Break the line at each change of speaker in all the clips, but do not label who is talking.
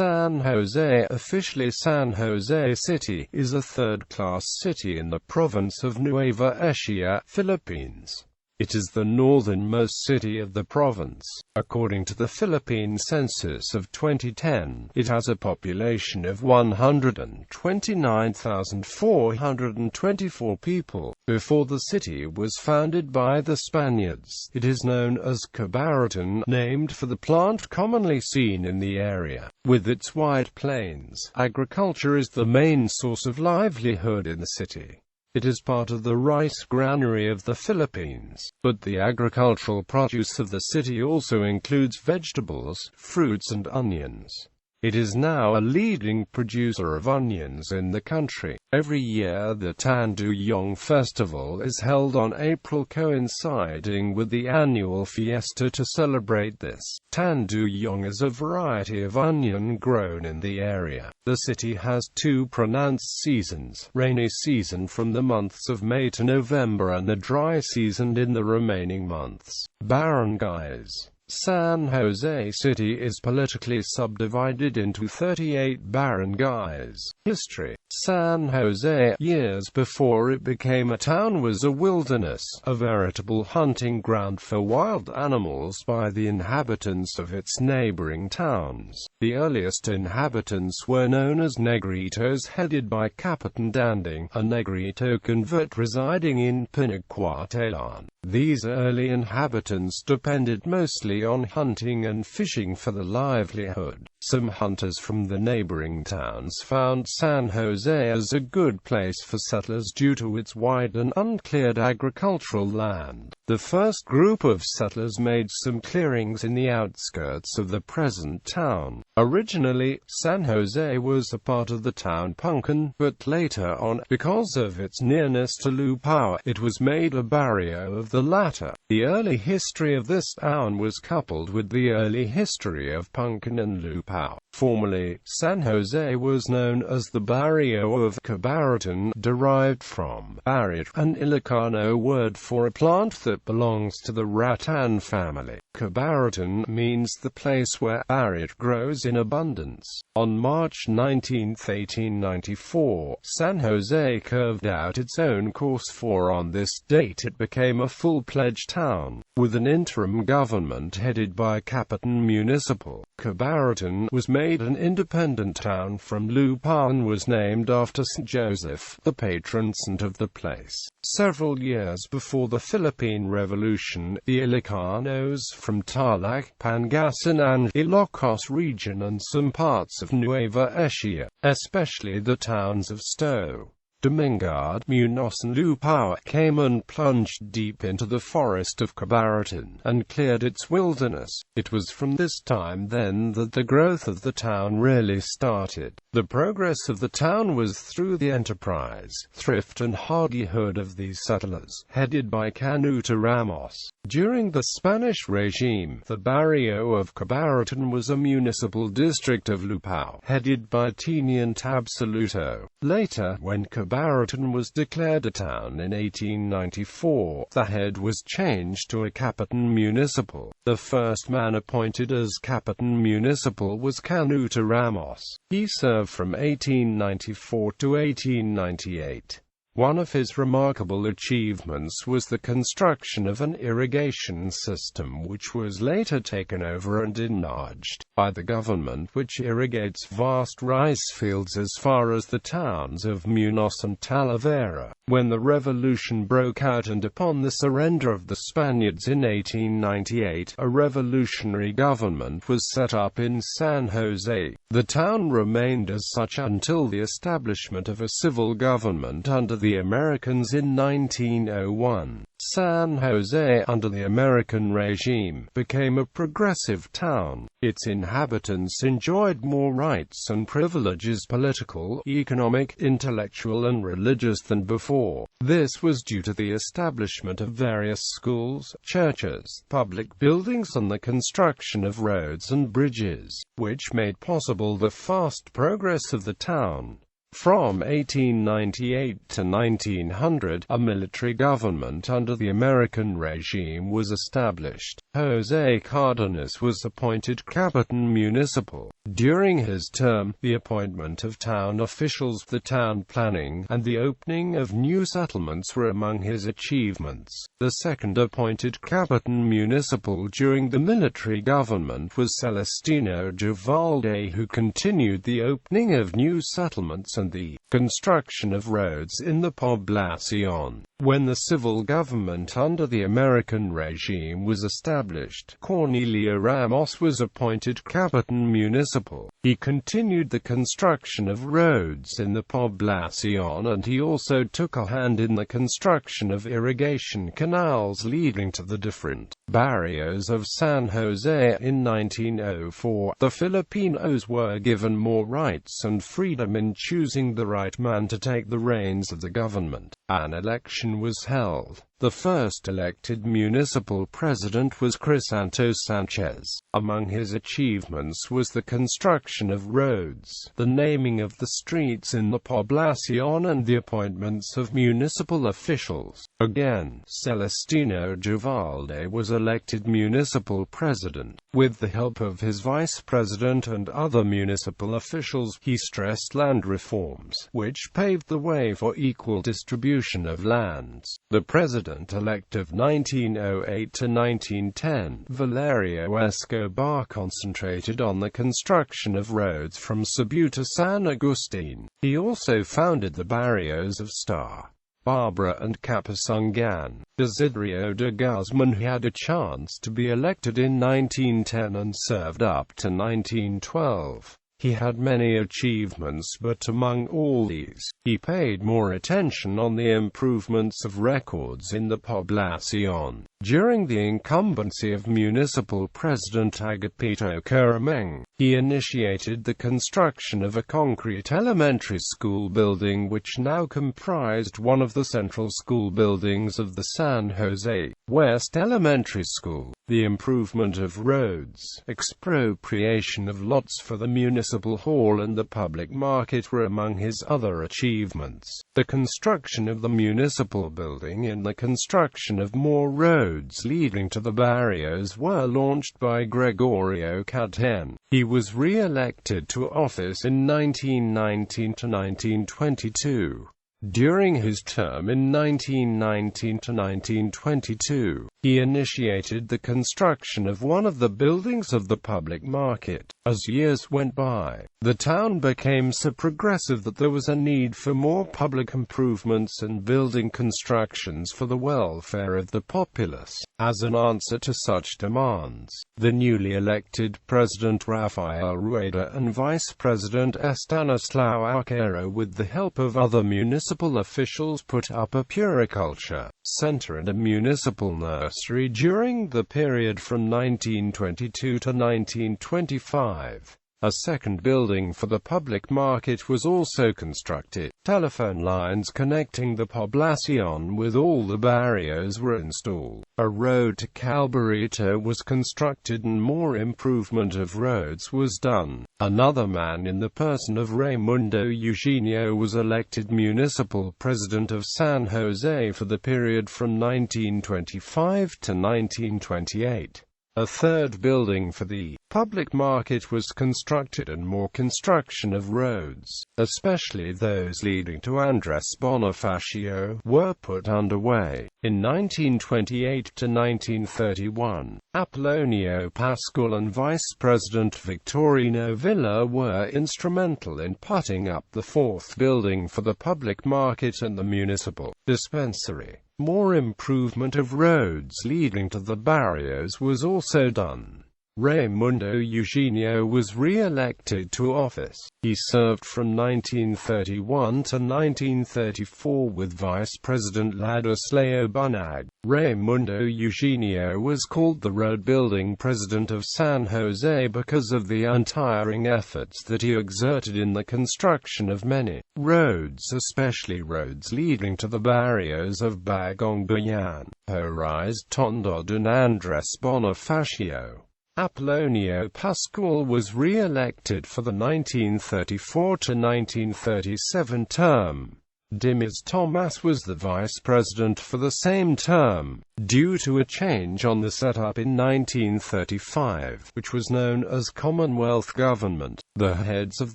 San Jose, officially San Jose City, is a third-class city in the province of Nueva Ecija, Philippines. It is the northernmost city of the province. According to the Philippine census of 2010, it has a population of 129,424 people. Before the city was founded by the Spaniards, it is known as Kabaritan, named for the plant commonly seen in the area. With its wide plains, agriculture is the main source of livelihood in the city. It is part of the rice granary of the Philippines, but the agricultural produce of the city also includes vegetables, fruits and onions. It is now a leading producer of onions in the country. Every year the Tanduyong Festival is held on April, coinciding with the annual fiesta to celebrate this. Tanduyong is a variety of onion grown in the area. The city has two pronounced seasons: rainy season from the months of May to November and the dry season in the remaining months. Barangays. San Jose City is politically subdivided into 38 barangays. History. San Jose, years before it became a town, was a wilderness, a veritable hunting ground for wild animals by the inhabitants of its neighboring towns. The earliest inhabitants were known as Negritos, headed by Kapitan Danding, a Negrito convert residing in Pinagquatalan. These early inhabitants depended mostly on hunting and fishing for their livelihood. Some hunters from the neighboring towns found San Jose as a good place for settlers due to its wide and uncleared agricultural land. The first group of settlers made some clearings in the outskirts of the present town. Originally, San Jose was a part of the town Puncan, but later on, because of its nearness to Lupao, it was made a barrio of the latter. The early history of this town was coupled with the early history of Puncan and Lupao. Formerly, San Jose was known as the barrio of Kabaritan, derived from barit, an Ilocano word for a plant that belongs to the rattan family. Kabaritan means the place where barit grows in abundance. On March 19, 1894, San Jose carved out its own course, for on this date it became a full-fledged town, with an interim government headed by Kapitan Municipal. Kabaritan was made an independent town from Lupao and was named after St. Joseph, the patron saint of the place. Several years before the Philippine Revolution, the Ilocanos from Tarlac, Pangasin and Ilocos region and some parts of Nueva Ecija, especially the towns of Sto, Domingad, Muñoz and Lupao, came and plunged deep into the forest of Kabaritan, and cleared its wilderness. It was from this time then that the growth of the town really started. The progress of the town was through the enterprise, thrift and hardihood of these settlers, headed by Canuto Ramos. During the Spanish regime, the barrio of Kabaritan was a municipal district of Lupao, headed by Teniente Absoluto. Later, when Kabaritan was declared a town in 1894, the head was changed to a Kapitan Municipal. The first man appointed as Kapitan Municipal was Canuto Ramos. He served from 1894 to 1898. One of his remarkable achievements was the construction of an irrigation system which was later taken over and enlarged by the government, which irrigates vast rice fields as far as the towns of Muñoz and Talavera. When the revolution broke out and upon the surrender of the Spaniards in 1898, a revolutionary government was set up in San Jose. The town remained as such until the establishment of a civil government under the Americans in 1901. San Jose, under the American regime, became a progressive town. Its inhabitants enjoyed more rights and privileges, political, economic, intellectual and religious, than before. This was due to the establishment of various schools, churches, public buildings and the construction of roads and bridges, which made possible the fast progress of the town. From 1898 to 1900, a military government under the American regime was established. José Cardenas was appointed Capitan Municipal. During his term, the appointment of town officials, the town planning, and the opening of new settlements were among his achievements. The second appointed Capitan Municipal during the military government was Celestino Uvalde, who continued the opening of new settlements and the construction of roads in the Poblacion. When the civil government under the American regime was established, Cornelio Ramos was appointed Capitan Municipal. He continued the construction of roads in the Poblacion, and he also took a hand in the construction of irrigation canals leading to the different barrios of San Jose. In 1904, the Filipinos were given more rights and freedom in choosing the right man to take the reins of the government. An election was held. The first elected municipal president was Crisanto Sanchez. Among his achievements was the construction of roads, the naming of the streets in the Poblacion, and the appointments of municipal officials. Again, Celestino Uvalde was elected municipal president. With the help of his vice president and other municipal officials, he stressed land reforms, which paved the way for equal distribution of lands. The president-elect of 1908 to 1910, Valerio Escobar, concentrated on the construction of roads from Cebu to San Agustin. He also founded the barrios of Star, Barbara and Capasungan. Desiderio de Guzman had a chance to be elected in 1910 and served up to 1912. He had many achievements, but among all these, he paid more attention on the improvements of records in the Poblacion. During the incumbency of municipal president Agapito Carameng, he initiated the construction of a concrete elementary school building which now comprised one of the central school buildings of the San Jose West Elementary School. The improvement of roads, expropriation of lots for the municipal hall and the public market were among his other achievements. The construction of the municipal building and the construction of more roads leading to the barrios were launched by Gregorio Cadhen. He was re-elected to office in 1919 to 1922. During his term in 1919 to 1922, he initiated the construction of one of the buildings of the public market. As years went by, the town became so progressive that there was a need for more public improvements and building constructions for the welfare of the populace. As an answer to such demands, the newly elected President Rafael Rueda and Vice President Estanislao Arquero, with the help of other municipal officials, put up a puriculture center and a municipal nursery during the period from 1922 to 1925. A second building for the public market was also constructed. Telephone lines connecting the Poblacion with all the barrios were installed. A road to Kabaritan was constructed and more improvement of roads was done. Another man in the person of Raimundo Eugenio was elected municipal president of San Jose for the period from 1925 to 1928. A third building for the public market was constructed and more construction of roads, especially those leading to Andres Bonifacio, were put underway. In 1928 to 1931, Apollonio Pascual and Vice President Victorino Villa were instrumental in putting up the fourth building for the public market and the municipal dispensary. More improvement of roads leading to the barrios was also done. Raimundo Eugenio was re-elected to office. He served from 1931 to 1934 with Vice President Ladislao Bunag. Raimundo Eugenio was called the road-building president of San Jose because of the untiring efforts that he exerted in the construction of many roads, especially roads leading to the barrios of Bagong Bayan, Horizon Tondo and Andres Bonifacio. Apolonio Pascual was re-elected for the 1934 to 1937 term. Dimas Tomas was the vice president for the same term. Due to a change on the setup in 1935, which was known as Commonwealth government, the heads of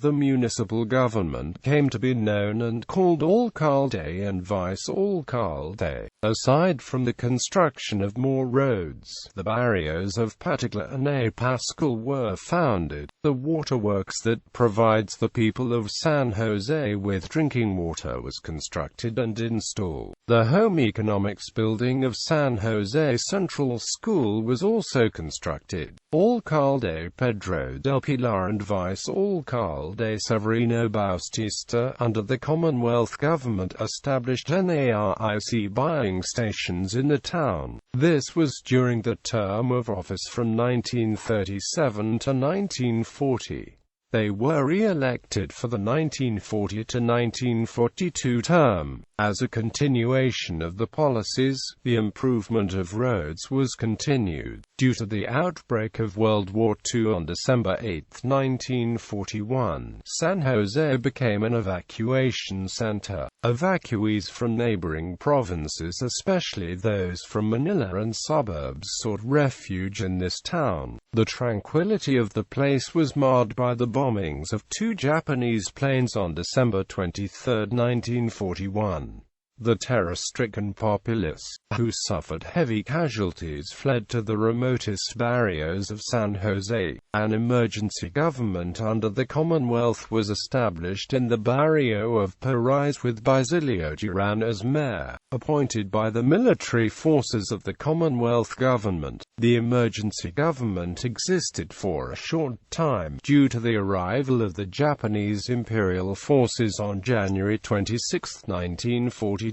the municipal government came to be known and called alcalde and vice-alcalde. Aside from the construction of more roads, the barrios of Patagla and A Pascual were founded. The waterworks that provides the people of San Jose with drinking water was constructed and installed. The home economics building of San Jose Central School was also constructed. Alcalde Pedro del Pilar and Vice-Alcalde Severino Bautista, under the Commonwealth government, established NARIC buying stations in the town. This was during the term of office from 1937 to 1940. They were re-elected for the 1940 to 1942 term. As a continuation of the policies, the improvement of roads was continued. Due to the outbreak of World War II on December 8, 1941, San Jose became an evacuation center. Evacuees from neighboring provinces, especially those from Manila and suburbs, sought refuge in this town. The tranquility of the place was marred by the bombings of 2 Japanese planes on December 23, 1941. The terror-stricken populace, who suffered heavy casualties, fled to the remotest barrios of San Jose. An emergency government under the Commonwealth was established in the barrio of Parais with Basilio Duran as mayor, appointed by the military forces of the Commonwealth government. The emergency government existed for a short time due to the arrival of the Japanese Imperial forces on January 26, 1942.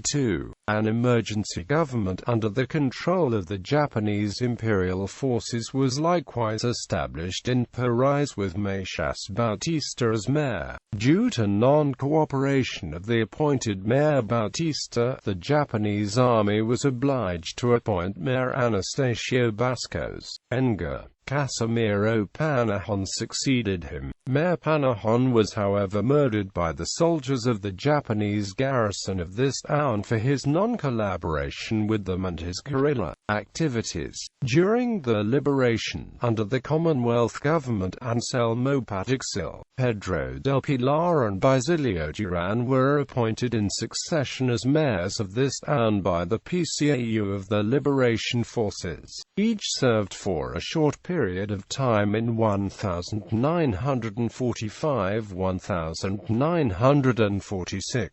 An emergency government under the control of the Japanese Imperial forces was likewise established in Parais with Matias Bautista as mayor. Due to non-cooperation of the appointed Mayor Bautista, the Japanese army was obliged to appoint Mayor Anastasio Bascos. Enga Casimiro Panahon succeeded him. Mayor Panahon was however murdered by the soldiers of the Japanese garrison of this town for his non-collaboration with them and his guerrilla activities. During the liberation, under the Commonwealth government, Anselmo Patagsil, Pedro del Pilar and Basilio Duran were appointed in succession as mayors of this town by the PCAU of the Liberation Forces. Each served for a short period of time in 1945–1946.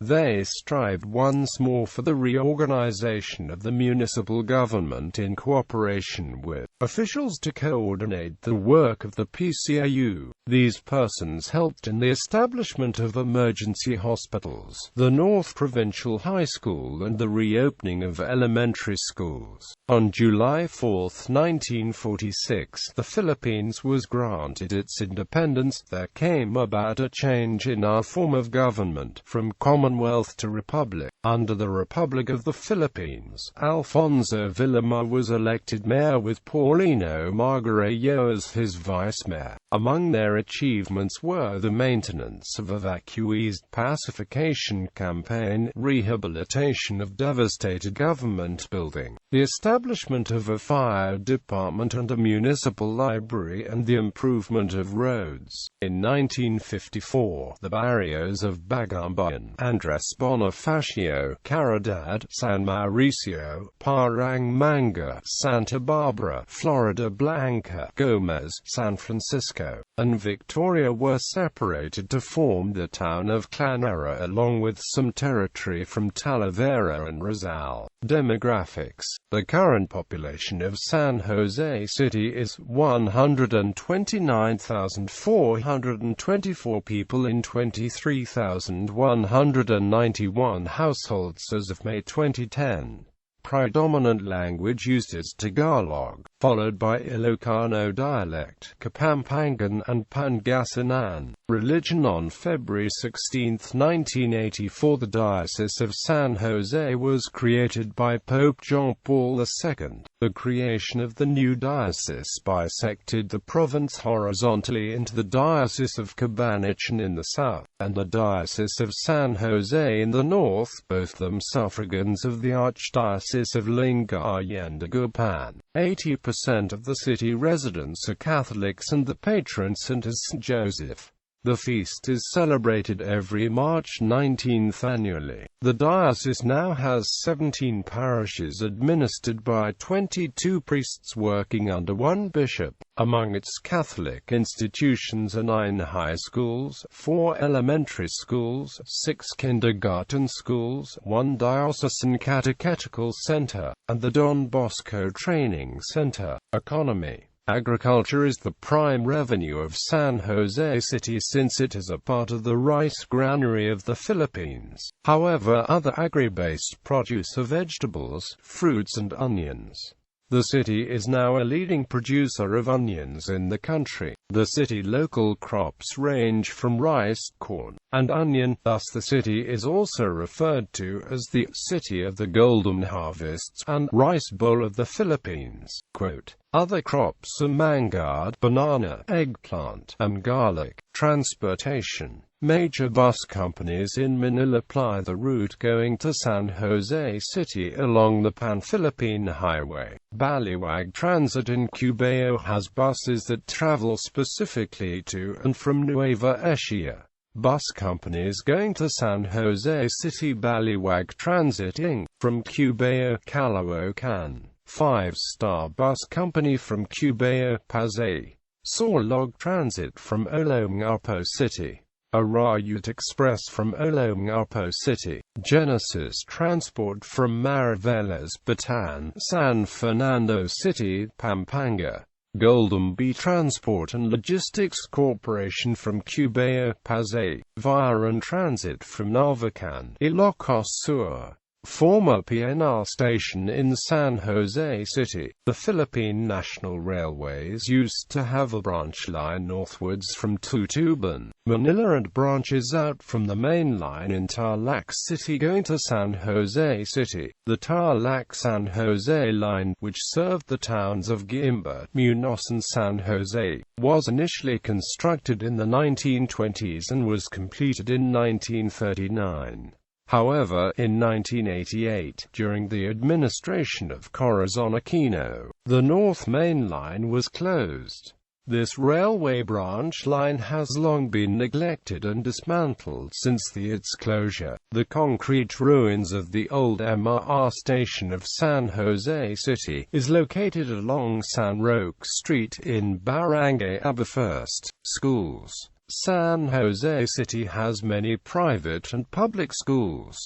They strived once more for the reorganization of the municipal government in cooperation with officials to coordinate the work of the PCAU. These persons helped in the establishment of emergency hospitals, the North Provincial High School and the reopening of elementary schools. On July 4, 1946, the Philippines was granted its independence. There came about a change in our form of government, from Commonwealth to Republic. Under the Republic of the Philippines, Alfonso Villamar was elected mayor with Paulino Margarello as his vice-mayor. Among their achievements were the maintenance of evacuees, pacification campaign, rehabilitation of devastated government building, the establishment of a fire department and a municipal library, and the improvement of roads. In 1954, the barrios of Bagumbayan, Andres Bonifacio, Caridad, San Mauricio, Parang Manga, Santa Barbara, Florida Blanca, Gomez, San Francisco, and Victoria were separated to form the town of Clanera, along with some territory from Talavera and Rizal. Demographics. The current population of San Jose City is 129,424 people in 23,191 households as of May 2010. Predominant language used is Tagalog. followed by Ilocano dialect, Kapampangan and Pangasinan. Religion. On February 16, 1984, the Diocese of San Jose was created by Pope John Paul II. The creation of the new diocese bisected the province horizontally into the Diocese of Kabaritan in the south, and the Diocese of San Jose in the north, both of them suffragans of the Archdiocese of Lingayen-Dagupan. 80% of the city residents are Catholics and the patron saint is St. Joseph. The feast is celebrated every March 19th annually. The diocese now has 17 parishes administered by 22 priests working under one bishop. Among its Catholic institutions are 9 high schools, 4 elementary schools, 6 kindergarten schools, 1 diocesan catechetical center, and the Don Bosco Training Center. Economy. Agriculture is the prime revenue of San Jose City since it is a part of the rice granary of the Philippines. However, other agri-based produce are vegetables, fruits and onions. The city is now a leading producer of onions in the country. The city local crops range from rice, corn, and onion, thus the city is also referred to as the City of the Golden Harvests and Rice Bowl of the Philippines. Quote, other crops are mango, banana, eggplant, and garlic. Transportation. Major bus companies in Manila ply the route going to San Jose City along the Pan-Philippine Highway. Baliwag Transit in Cubao has buses that travel specifically to and from Nueva Ecija. Bus companies going to San Jose City: Baliwag Transit Inc. from Cubao, Caloocan. 5-star bus company from Cubao, Pasay. Sorlog Transit from Olongapo City. Arayut Express from Olongapo City. Genesis Transport from Mariveles, Bataan, San Fernando City, Pampanga. Golden Bee Transport and Logistics Corporation from Cubao, Pasay. Viron Transit from Navacan, Ilocos Sur. Former PNR station in San Jose City. The Philippine National Railways used to have a branch line northwards from Tutuban, Manila and branches out from the main line in Tarlac City going to San Jose City. The Tarlac-San Jose line, which served the towns of Guimba, Muñoz and San Jose, was initially constructed in the 1920s and was completed in 1939. However, in 1988, during the administration of Corazon Aquino, the North Main Line was closed. This railway branch line has long been neglected and dismantled since its closure. The concrete ruins of the old MRR station of San Jose City is located along San Roque Street in Barangay Abafirst. Schools. San Jose City has many private and public schools.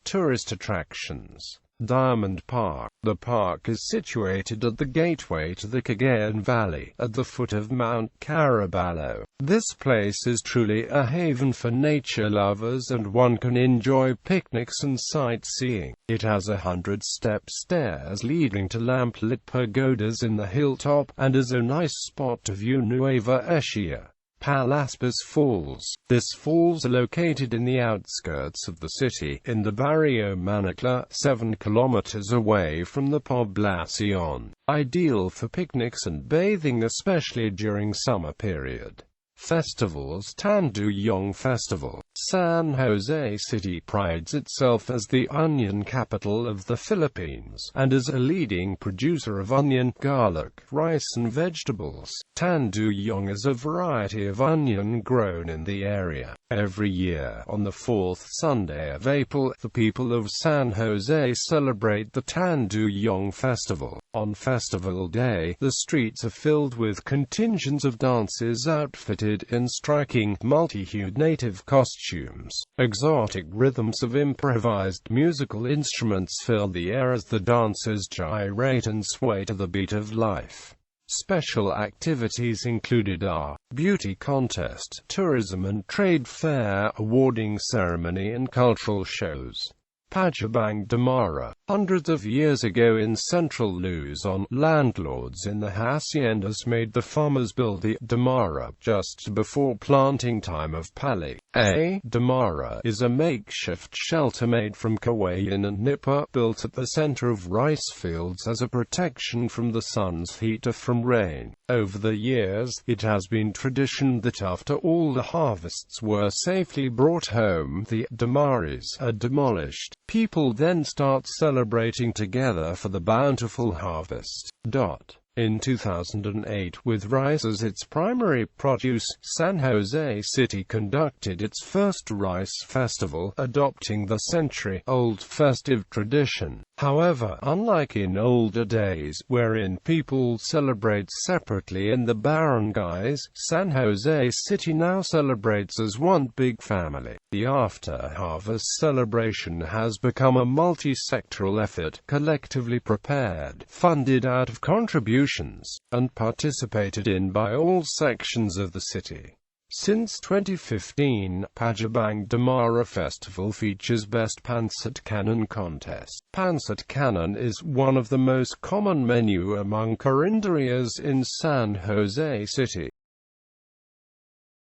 Tourist attractions. Dymond Park. The park is situated at the gateway to the Cagayan Valley, at the foot of Mount Caraballo. This place is truly a haven for nature lovers and one can enjoy picnics and sightseeing. It has 100-step stairs leading to lamp-lit pagodas in the hilltop, and is a nice spot to view Nueva Ecija. Palaspis Falls. These falls are located in the outskirts of the city, in the Barrio Manacla, 7 kilometers away from the poblacion. Ideal for picnics and bathing especially during summer period. Festivals. Tanduyong Festival. San Jose City prides itself as the onion capital of the Philippines, and is a leading producer of onion, garlic, rice and vegetables. Tanduyong is a variety of onion grown in the area. Every year, on the 4th Sunday of April, the people of San Jose celebrate the Tanduyong Festival. On Festival Day, the streets are filled with contingents of dancers outfitted in striking, multi-hued native costumes. Exotic rhythms of improvised musical instruments fill the air as the dancers gyrate and sway to the beat of life. Special activities included are beauty contest, tourism and trade fair, awarding ceremony and cultural shows. Pajabang Damara. Hundreds of years ago in central Luzon, landlords in the haciendas made the farmers build the damara just before planting time of pali. A damara is a makeshift shelter made from kawayan and nipa, built at the center of rice fields as a protection from the sun's heat or from rain. Over the years, it has been tradition that after all the harvests were safely brought home, the damaris are demolished. People then start celebrating together for the bountiful harvest. In 2008, with rice as its primary produce, San Jose City conducted its first rice festival, adopting the century-old festive tradition. However, unlike in older days, wherein people celebrate separately in the barangays, San Jose City now celebrates as one big family. The after-harvest celebration has become a multi-sectoral effort, collectively prepared, funded out of contributions, and participated in by all sections of the city. Since 2015, Pajabang Damara Festival features Best Pancit Cannon contest. Pancit Cannon is one of the most common menu among carinderias in San Jose City.